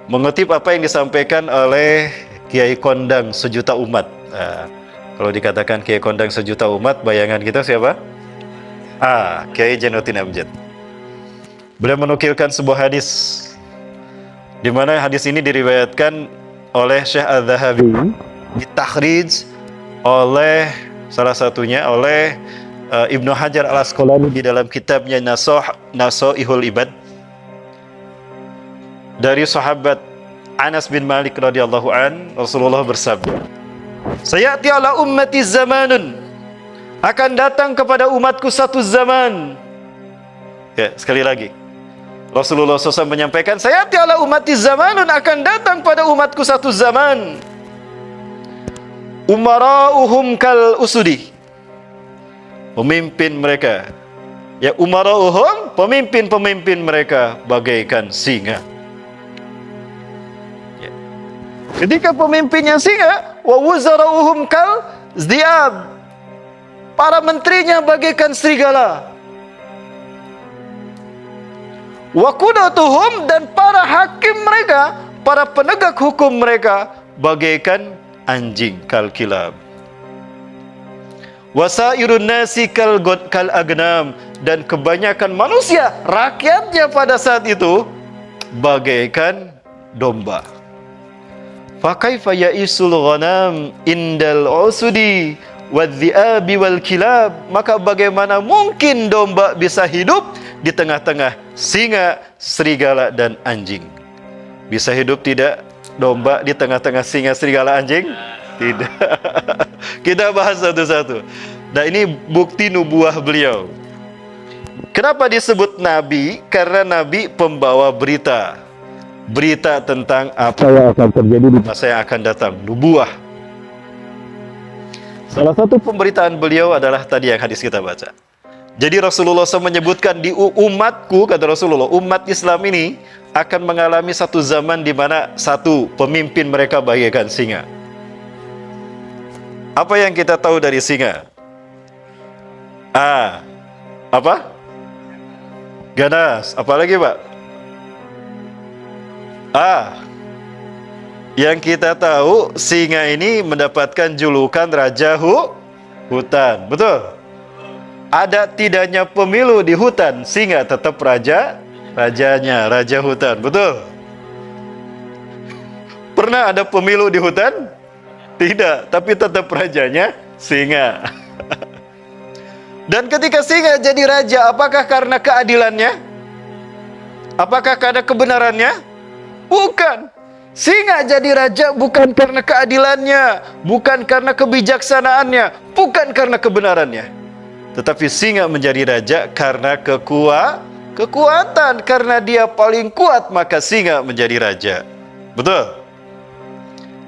Mengutip apa yang disampaikan oleh Kiai Kondang sejuta umat. Kalau dikatakan Kiai Kondang sejuta umat, bayangan kita siapa? Kiai Jainuddin Amjad. Beliau menukilkan sebuah hadis, di mana hadis ini diriwayatkan oleh Syekh Al-Dhahabi, ditakhrij oleh salah satunya oleh Ibnu Hajar Al-Asqalani di dalam kitabnya Nasoihul Ibad, dari sahabat Anas bin Malik radhiyallahu an, Rasulullah bersabda, "Sayati ala ummati zamanun," akan datang kepada umatku satu zaman. Ya, sekali lagi, Rasulullah SAW menyampaikan, "Sayati ala ummati zamanun," akan datang pada umatku satu zaman. Umara'uhum kal usudi, pemimpin mereka, ya, umara'uhum, pemimpin-pemimpin mereka bagaikan singa. Ya. Ketika pemimpinnya singa, wa wuzara'uhum kal zdiab, para menterinya bagaikan serigala. Wa qudatuhum, dan para hakim mereka, para penegak hukum mereka bagaikan anjing, kal kilab. Wasairun nasi kal agnam, dan kebanyakan manusia, rakyatnya pada saat itu bagaikan domba. Fa kaifa ya'isul ghanam indal usudi wadhi'abi wal kilab, maka bagaimana mungkin domba bisa hidup di tengah-tengah singa, serigala, dan anjing? Bisa hidup tidak domba di tengah-tengah singa, serigala, anjing? Tidak. Kita bahas satu-satu. Nah, ini bukti nubuah beliau. Kenapa disebut nabi? Karena nabi pembawa berita, berita tentang apa yang akan terjadi di masa yang akan datang, nubuah. Salah satu pemberitaan beliau adalah tadi yang hadis kita baca. Jadi Rasulullah SAW menyebutkan, di umatku, kata Rasulullah, umat Islam ini akan mengalami satu zaman di mana satu pemimpin mereka bagaikan singa. Apa yang kita tahu dari singa? Apa? Ganas. Apalagi, Pak? Yang kita tahu, singa ini mendapatkan julukan raja hutan. Betul? Ada tidaknya pemilu di hutan, singa tetap rajanya, raja hutan. Betul? Pernah ada pemilu di hutan? Tidak, tapi tetap rajanya singa. Dan ketika singa jadi raja, apakah karena keadilannya? Apakah karena kebenarannya? Bukan. Singa jadi raja bukan karena keadilannya, bukan karena kebijaksanaannya, bukan karena kebenarannya. Tetapi singa menjadi raja karena kekuatan. Karena dia paling kuat, maka singa menjadi raja. Betul?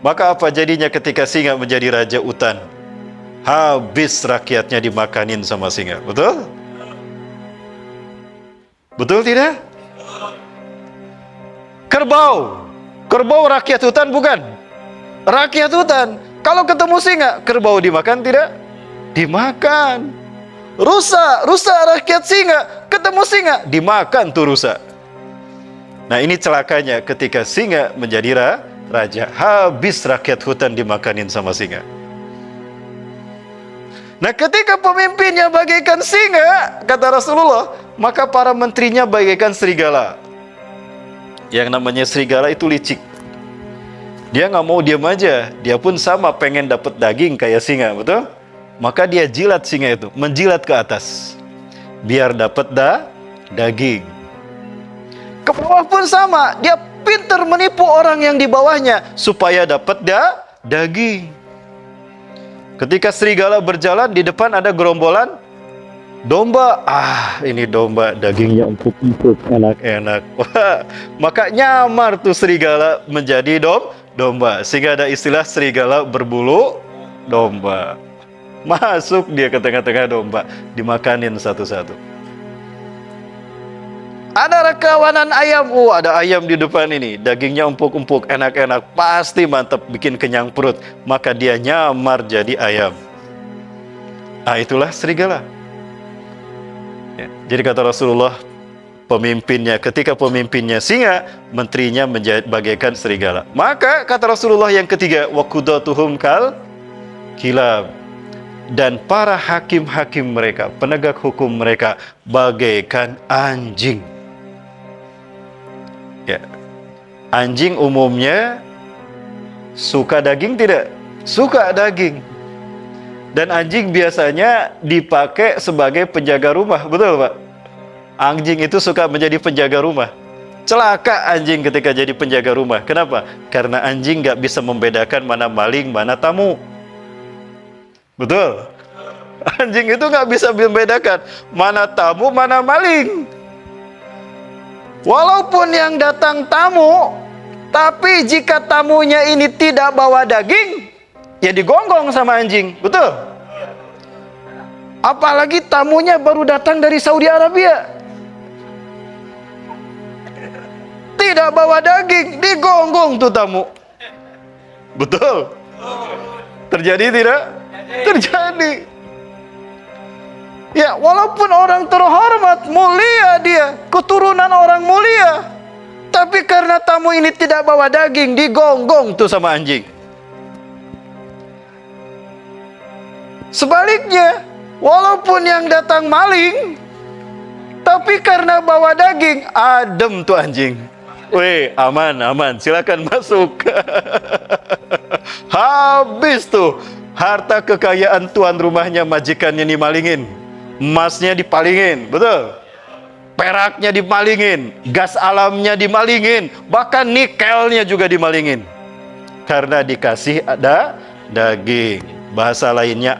Maka apa jadinya ketika singa menjadi raja hutan? Habis rakyatnya dimakanin sama singa. Betul? Betul tidak? Kerbau rakyat hutan bukan? Rakyat hutan. Kalau ketemu singa, kerbau dimakan tidak? Dimakan. Rusa rakyat singa, ketemu singa, dimakan tuh rusa. Nah, ini celakanya ketika singa menjadi raja, habis rakyat hutan dimakanin sama singa. Nah, ketika pemimpinnya bagaikan singa, kata Rasulullah, maka para menterinya bagaikan serigala. Yang namanya serigala itu licik. Dia nggak mau diam aja, dia pun sama pengen dapat daging kayak singa, betul? Maka dia jilat singa itu, menjilat ke atas, biar dapat daging. Ke bawah pun sama, dia pintar menipu orang yang di bawahnya supaya dapat daging. Ketika serigala berjalan, di depan ada gerombolan domba. Ini domba, dagingnya empuk-empuk, enak-enak. Wah, maka nyamar tuh serigala menjadi domba. Sehingga ada istilah serigala berbulu domba. Masuk dia ke tengah-tengah domba, dimakanin satu-satu. Ada rekawanan ayam. Ada ayam di depan ini, dagingnya empuk-empuk, enak-enak, pasti mantap, bikin kenyang perut. Maka dia nyamar jadi ayam. Itulah serigala. Ya, jadi kata Rasulullah, pemimpinnya. Ketika pemimpinnya singa, menterinya bagaikan serigala. Maka kata Rasulullah yang ketiga, wa qudatuhum kal kilab, dan para hakim-hakim mereka, penegak hukum mereka bagaikan anjing. Ya. Anjing umumnya suka daging tidak? Suka daging. Dan anjing biasanya dipakai sebagai penjaga rumah, betul Pak? Anjing itu suka menjadi penjaga rumah. Celaka anjing ketika jadi penjaga rumah. Kenapa? Karena anjing nggak bisa membedakan mana maling, mana tamu. Betul? Anjing itu nggak bisa membedakan mana tamu, mana maling. Walaupun yang datang tamu, tapi jika tamunya ini tidak bawa daging, ya digonggong sama anjing, betul? Apalagi tamunya baru datang dari Saudi Arabia, tidak bawa daging, digonggong tuh tamu. Betul? Terjadi tidak? Terjadi. Ya, walaupun orang terhormat, mulia dia, keturunan orang mulia, tapi karena tamu ini tidak bawa daging, digonggong tuh sama anjing. Sebaliknya, walaupun yang datang maling, tapi karena bawa daging, adem tuh anjing. Weh, aman, aman, silakan masuk. Habis tuh harta kekayaan tuan rumahnya, majikannya dimalingin, emasnya dipalingin, betul? Peraknya dimalingin, gas alamnya dimalingin, bahkan nikelnya juga dimalingin. Karena dikasih ada daging. Bahasa lainnya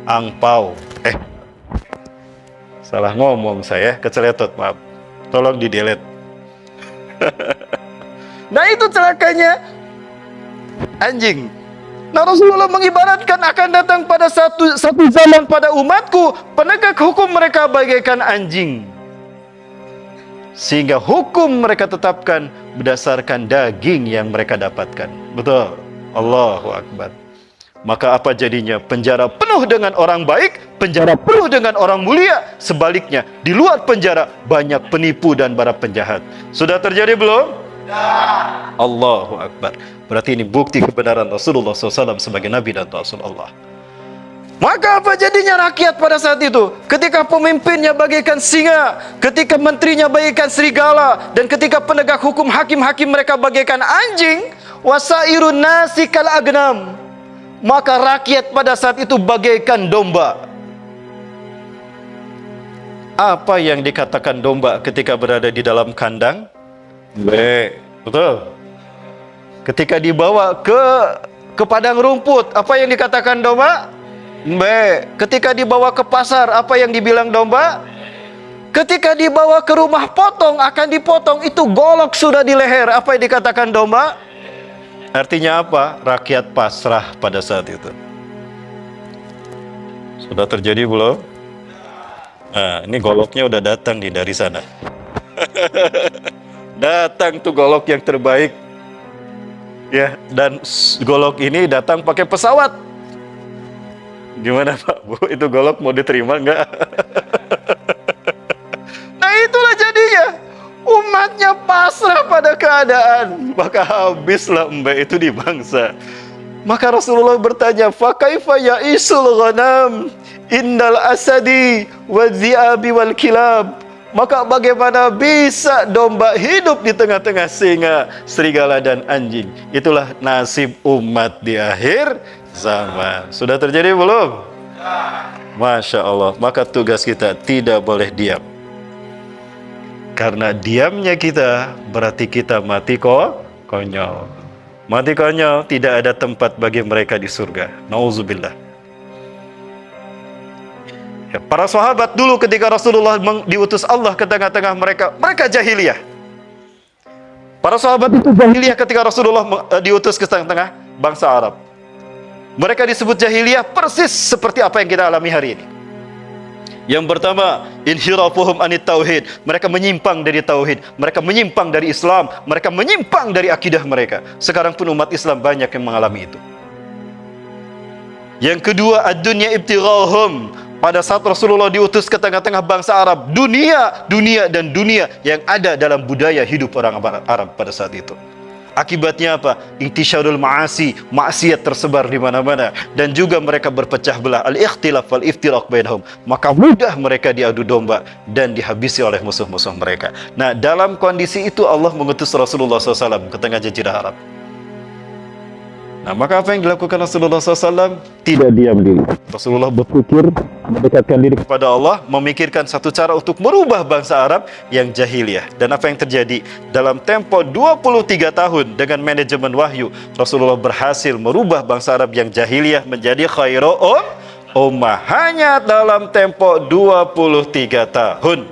angpau. Salah ngomong saya, keceletot, maaf. Tolong di-delete. Nah, itu celakanya anjing. Nah, Rasulullah mengibaratkan akan datang pada satu zaman pada umatku, penegak hukum mereka bagaikan anjing. Sehingga hukum mereka tetapkan berdasarkan daging yang mereka dapatkan. Betul? Allahu Akbar. Maka apa jadinya? Penjara penuh dengan orang baik, penjara penuh dengan orang mulia. Sebaliknya, di luar penjara banyak penipu dan para penjahat. Sudah terjadi belum? Ya. Allahu Akbar. Berarti ini bukti kebenaran Rasulullah SAW sebagai Nabi dan Rasul Allah. Maka apa jadinya rakyat pada saat itu? Ketika pemimpinnya bagaikan singa, ketika menterinya bagaikan serigala, dan ketika penegak hukum hakim-hakim mereka bagaikan anjing, wasairun nasi kal agnam, maka rakyat pada saat itu bagaikan domba. Apa yang dikatakan domba ketika berada di dalam kandang? Betul. Ketika dibawa ke padang rumput, apa yang dikatakan domba? Ketika dibawa ke pasar, apa yang dibilang domba? Ketika dibawa ke rumah potong, akan dipotong, itu golok sudah di leher, apa yang dikatakan domba? Artinya apa? Rakyat pasrah pada saat itu. Sudah terjadi belum? Nah, ini goloknya udah datang nih dari sana. Datang tuh golok yang terbaik. Ya, dan golok ini datang pakai pesawat. Gimana Pak, Bu? Itu golok mau diterima enggak? Nah, itulah jadinya. Umatnya pasrah pada keadaan, maka habislah itu di bangsa. Maka Rasulullah bertanya, fa kaifa ya'isul ghanam indal asadi wa dhi'abi wal kilab. Maka bagaimana bisa domba hidup di tengah-tengah singa, serigala dan anjing? Itulah nasib umat di akhir zaman. Sudah terjadi belum? Masya Allah. Maka tugas kita tidak boleh diam. Karena diamnya kita berarti kita mati konyol. Mati konyol, tidak ada tempat bagi mereka di surga. Nauzubillah. Ya, para sahabat dulu ketika Rasulullah diutus Allah ke tengah-tengah mereka jahiliyah. Para sahabat itu jahiliyah ketika Rasulullah diutus ke tengah-tengah bangsa Arab. Mereka disebut jahiliyah persis seperti apa yang kita alami hari ini. Yang pertama, inhirafuhum anit tauhid. Mereka menyimpang dari tauhid, mereka menyimpang dari Islam, mereka menyimpang dari akidah mereka. Sekarang pun umat Islam banyak yang mengalami itu. Yang kedua, ad-dunya ibtighahum. pada saat Rasulullah diutus ke tengah-tengah bangsa Arab, dunia dan dunia yang ada dalam budaya hidup orang Arab pada saat itu. Akibatnya apa? Intisyarul ma'asi, maksiat tersebar di mana-mana, dan juga mereka berpecah belah, al-ikhtilaf wal iftiraq bainahum. Maka mudah mereka diadu domba dan dihabisi oleh musuh-musuh mereka. Nah, dalam kondisi itu Allah mengutus Rasulullah SAW ke tengah jazirah Arab. Nah, maka apa yang dilakukan Rasulullah SAW? Tidak diam diri. Rasulullah berpikir, mendekatkan diri kepada Allah, memikirkan satu cara untuk merubah bangsa Arab yang jahiliyah. Dan apa yang terjadi? Dalam tempo 23 tahun dengan manajemen wahyu, Rasulullah berhasil merubah bangsa Arab yang jahiliyah menjadi khairu ummah. Hanya dalam tempo 23 tahun,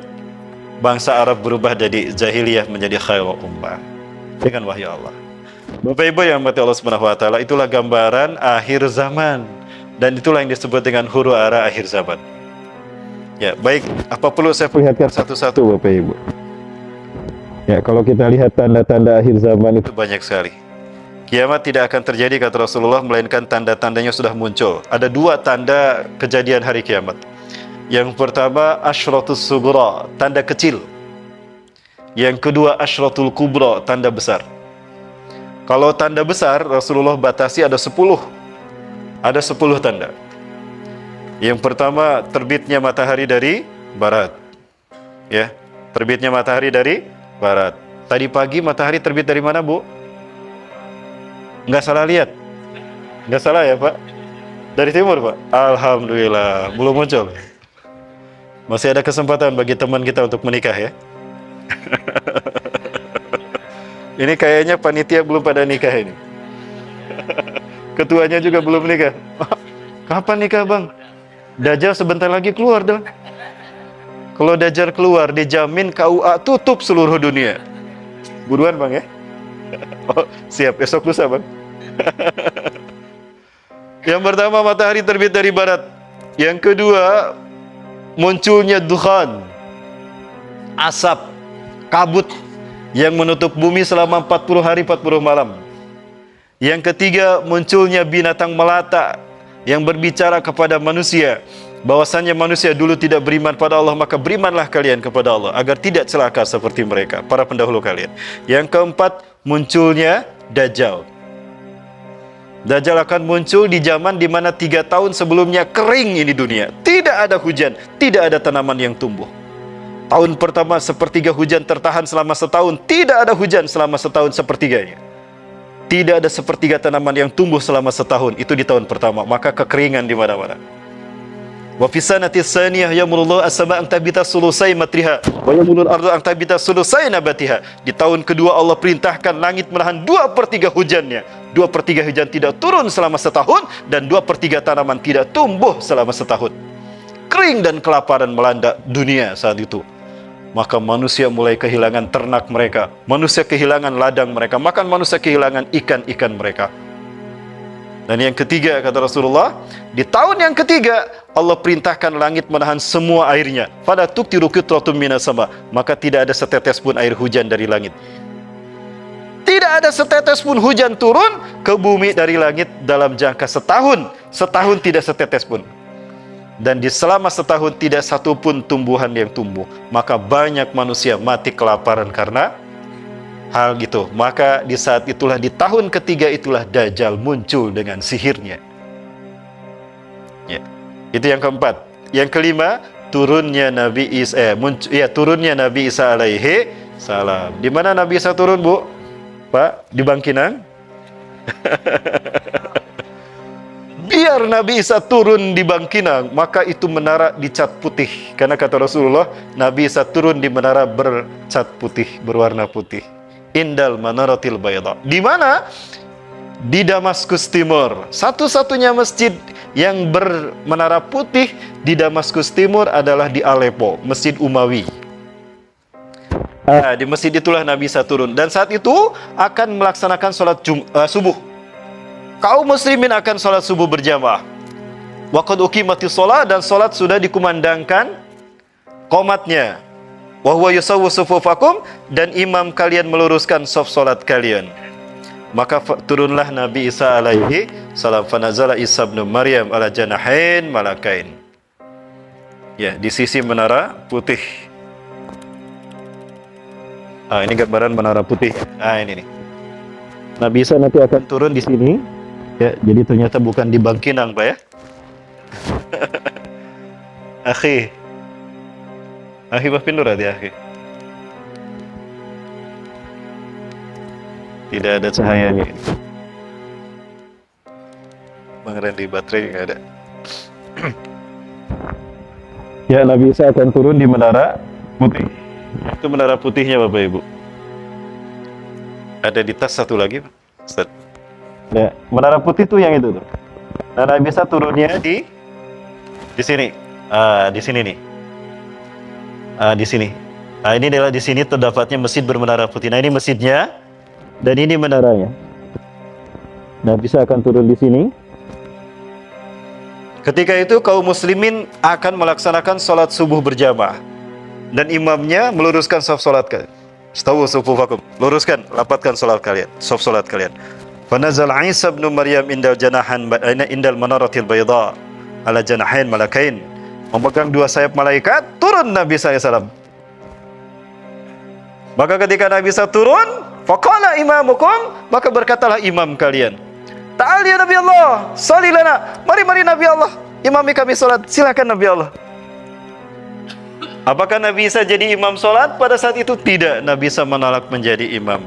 bangsa Arab berubah dari jahiliyah menjadi khairu ummah dengan wahyu Allah. Bapak Ibu yang mati Allah Subhanahu wa taala, itulah gambaran akhir zaman, dan itulah yang disebut dengan huru hara akhir zaman. Ya, baik, apa perlu saya perlihatkan satu-satu Bapak Ibu? Ya, kalau kita lihat tanda-tanda akhir zaman itu banyak sekali. Kiamat tidak akan terjadi kata Rasulullah, melainkan tanda-tandanya sudah muncul. Ada dua tanda kejadian hari kiamat. Yang pertama asyratus sughra, tanda kecil. Yang kedua asyratul kubra, tanda besar. Kalau tanda besar, Rasulullah batasi ada 10. Ada 10 tanda. Yang pertama, terbitnya matahari dari barat. Ya, terbitnya matahari dari barat. Tadi pagi matahari terbit dari mana, Bu? Nggak salah lihat? Nggak salah ya, Pak? Dari timur, Pak? Alhamdulillah, belum muncul. Masih ada kesempatan bagi teman kita untuk menikah ya. Ini kayaknya panitia belum pada nikah ini. Ketuanya juga belum nikah. Kapan nikah bang? Dajjal sebentar lagi keluar dong. Kalau Dajjal keluar, dijamin KUA tutup seluruh dunia. Buruan bang ya. Oh, siap, esok lusa bang. Yang pertama matahari terbit dari barat. Yang kedua munculnya dukhan, asap, kabut yang menutup bumi selama 40 hari 40 malam. Yang ketiga munculnya binatang melata yang berbicara kepada manusia bahwasannya manusia dulu tidak beriman pada Allah, maka berimanlah kalian kepada Allah agar tidak celaka seperti mereka, para pendahulu kalian. Yang keempat munculnya Dajjal. Dajjal akan muncul di zaman di mana 3 tahun sebelumnya kering ini dunia. Tidak ada hujan, tidak ada tanaman yang tumbuh. Tahun pertama sepertiga hujan tertahan selama setahun. Tidak ada hujan selama setahun sepertiganya. Tidak ada sepertiga tanaman yang tumbuh selama setahun. Itu di tahun pertama. Maka kekeringan di mana-mana. Wa fi sanati tsaniyah yamurullahu as-samaa'a an tabita sulusai matriha wa yamurul ardu an tabita sulusai nabatiha. Di tahun kedua Allah perintahkan langit menahan 2/3 hujannya. 2/3 hujan tidak turun selama setahun dan 2/3 tanaman tidak tumbuh selama setahun. Kering dan kelaparan melanda dunia saat itu. Maka manusia mulai kehilangan ternak mereka, manusia kehilangan ladang mereka, makan manusia kehilangan ikan-ikan mereka. Dan yang ketiga kata Rasulullah, di tahun yang ketiga Allah perintahkan langit menahan semua airnya. Fala tuqtiru qitratun minas sama, maka tidak ada setetes pun air hujan dari langit. Tidak ada setetes pun hujan turun ke bumi dari langit dalam jangka setahun. Setahun tidak setetes pun. Dan di selama setahun tidak satu pun tumbuhan yang tumbuh. Maka banyak manusia mati kelaparan karena hal gitu. Maka di saat itulah, di tahun ketiga itulah Dajjal muncul dengan sihirnya. Ya. Itu yang keempat. Yang kelima, turunnya Nabi Isa. Turunnya Nabi Isa alaihi salam. Di mana Nabi Isa turun, Bu? Pak, di Bangkinang? Biar Nabi Isa turun di Bangkinang, maka itu menara dicat putih. Karena kata Rasulullah, Nabi Isa turun di menara bercat putih, berwarna putih. Indal manaratil bayda. Di mana? Di Damaskus Timur. Satu-satunya masjid yang bermenara putih di Damaskus Timur adalah di Aleppo, Masjid Umawi. Nah, di masjid itulah Nabi Isa turun. Dan saat itu akan melaksanakan sholat subuh. Kaum muslimin akan sholat subuh berjamaah. Waqad uqimatis sholat, dan sholat sudah dikumandangkan qomatnya. Wa huwa yusawwu sufufakum, dan imam kalian meluruskan shaf sholat kalian. Maka turunlah Nabi Isa alaihi salam. Fanazala Isa bin Maryam ala janahain malakain. Ya, di sisi menara putih. Ini gambaran menara putih. Ini nih. Nabi Isa nanti akan turun di sini. Ya, jadi ternyata bukan di Bangkinang, Pak ya. Akhi. Akhi Bapindur ya, akhi. Tidak ada cahayanya. Bang Randy, baterai nggak ada. Ya, Nabi Isa akan turun di menara putih. Itu menara putihnya, Bapak Ibu. Ada di tas satu lagi, Ustaz. Ya, menara putih tuh yang itu tuh. Nah, Nabi Isa turunnya di sini. Di sini nih. Di sini. Ini adalah di sini terdapatnya masjid bermenara putih. Nah, ini masjidnya dan ini menaranya. Nabi Isa akan turun di sini. Ketika itu kaum muslimin akan melaksanakan sholat subuh berjamaah dan imamnya meluruskan saf sholat kalian. Stawu sufufakum, luruskan, rapatkan sholat kalian, saf sholat kalian. Fanazal Isa bin Maryam indal manaratil bayda ala janahain malakain, memegang dua sayap malaikat, turun Nabi SAW. Maka ketika Nabi Isa turun, faqala imamukum, maka berkatalah imam kalian, ta'al ya Nabi Allah, salli lana, mari Nabi Allah, imami kami sholat, silakan Nabi Allah. Apakah Nabi Isa jadi imam sholat? Pada saat itu tidak, Nabi Isa menolak menjadi imam.